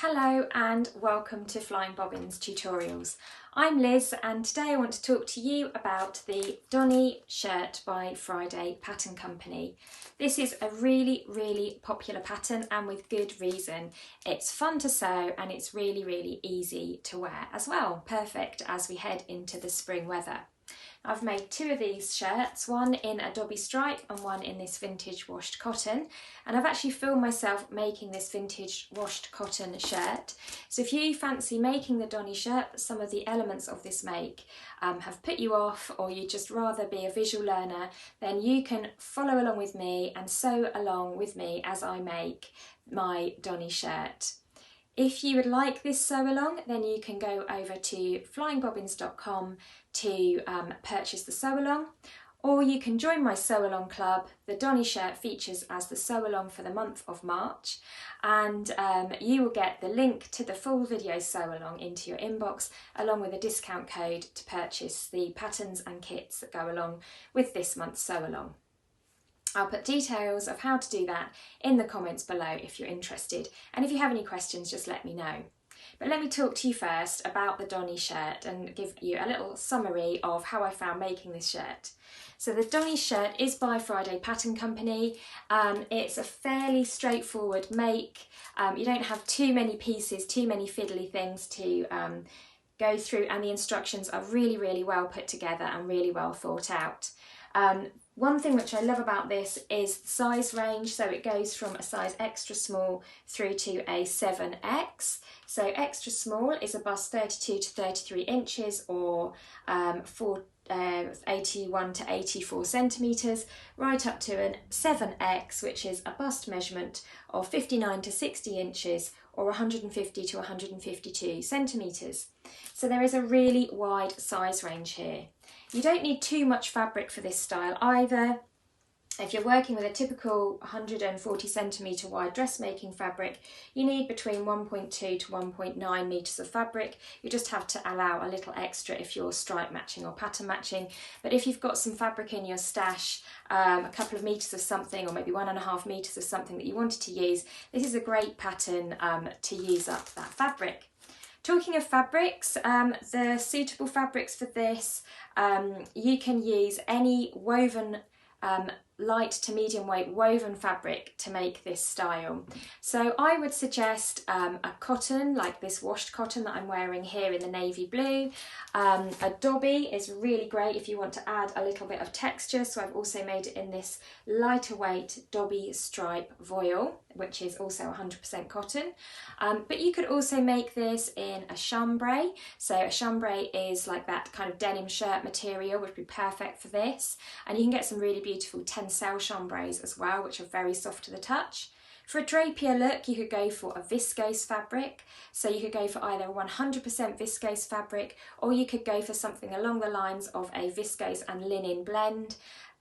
Hello and welcome to Flying Bobbins Tutorials. I'm Liz and today I want to talk to you about the Donny shirt by Friday Pattern Company. This is a really popular pattern and with good reason. It's fun to sew and it's really easy to wear as well. Perfect as we head into the spring weather. I've made two of these shirts, one in a Dobby stripe and one in this vintage washed cotton, and I've actually filmed myself making this vintage washed cotton shirt. So if you fancy making the Donny shirt but some of the elements of this make have put you off, or you'd just rather be a visual learner, then you can follow along with me and sew along with me as I make my Donny shirt. If you would like this sew along, then you can go over to flyingbobbins.com to purchase the sew along, or you can join my sew along club. The Donny shirt features as the sew along for the month of March, and you will get the link to the full video sew along into your inbox, along with a discount code to purchase the patterns and kits that go along with this month's sew along. I'll put details of how to do that in the comments below if you're interested, and if you have any questions just let me know. But let me talk to you first about the Donny shirt and give you a little summary of how I found making this shirt. So the Donny shirt is by Friday Pattern Company. It's a fairly straightforward make. You don't have too many pieces, too many fiddly things to go through, and the instructions are really well put together and really well thought out. One thing which I love about this is the size range, so it goes from a size extra small through to a 7X. So extra small is a bust 32 to 33 inches or 81 to 84 centimetres, right up to an 7X, which is a bust measurement of 59 to 60 inches or 150 to 152 centimetres. So there is a really wide size range here. You don't need too much fabric for this style either. If you're working with a typical 140 centimetre wide dressmaking fabric, you need between 1.2 to 1.9 metres of fabric. You just have to allow a little extra if you're stripe matching or pattern matching. But if you've got some fabric in your stash, a couple of metres of something, or maybe 1.5 metres of something that you wanted to use, this is a great pattern to use up that fabric. Talking of fabrics, the suitable fabrics for this, you can use any woven light to medium weight woven fabric to make this style. So I would suggest a cotton, like this washed cotton that I'm wearing here in the navy blue. A Dobby is really great if you want to add a little bit of texture, so I've also made it in this lighter weight Dobby stripe voile, which is also 100% cotton. But you could also make this in a chambray. So a chambray is like that kind of denim shirt material, which would be perfect for this. And you can get some really beautiful tencel chambrays as well, which are very soft to the touch. For a drapier look, you could go for a viscose fabric. So you could go for either 100% viscose fabric, or you could go for something along the lines of a viscose and linen blend.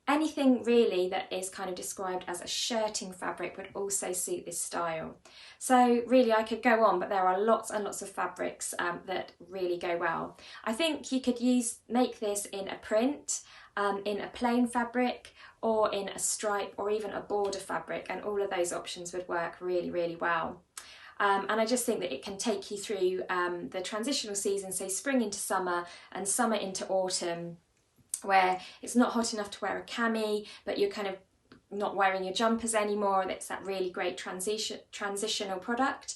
Anything really that is kind of described as a shirting fabric would also suit this style. So really I could go on, but there are lots and lots of fabrics that really go well. I think you could make this in a print, in a plain fabric, or in a stripe, or even a border fabric, and all of those options would work really well. And I just think that it can take you through the transitional season, so spring into summer and summer into autumn, where it's not hot enough to wear a cami, but you're kind of not wearing your jumpers anymore. It's that really great transitional product,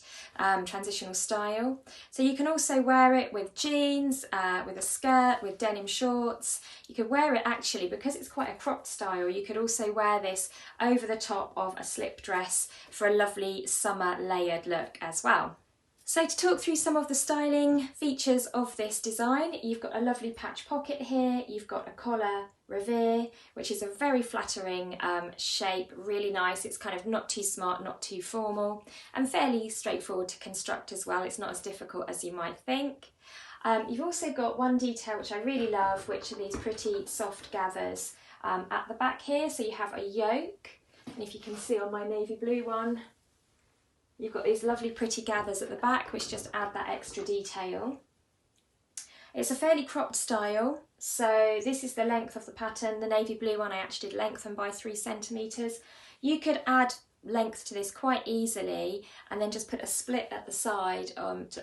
transitional style. So you can also wear it with jeans, with a skirt, with denim shorts. You could wear it actually, because it's quite a cropped style, you could also wear this over the top of a slip dress for a lovely summer layered look as well. So to talk through some of the styling features of this design, you've got a lovely patch pocket here, you've got a collar revere, which is a very flattering shape, really nice. It's kind of not too smart, not too formal, and fairly straightforward to construct as well. It's not as difficult as you might think. You've also got one detail which I really love, which are these pretty soft gathers at the back here. So you have a yoke, and if you can see on my navy blue one, you've got these lovely pretty gathers at the back, which just add that extra detail. It's a fairly cropped style, so this is the length of the pattern. The navy blue one I actually did lengthen by 3 centimetres. You could add length to this quite easily, and then just put a split at the side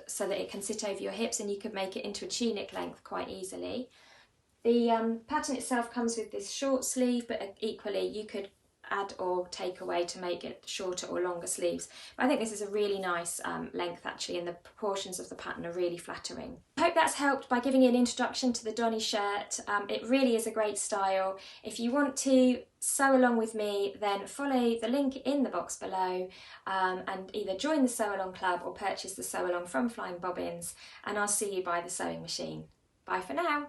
so that it can sit over your hips, and you could make it into a tunic length quite easily. The pattern itself comes with this short sleeve, but equally you could add or take away to make it shorter or longer sleeves. But I think this is a really nice length actually, and the proportions of the pattern are really flattering. I hope that's helped by giving you an introduction to the Donny shirt. It really is a great style. If you want to sew along with me, then follow the link in the box below and either join the sew along club or purchase the sew along from Flying Bobbins, and I'll see you by the sewing machine. Bye for now.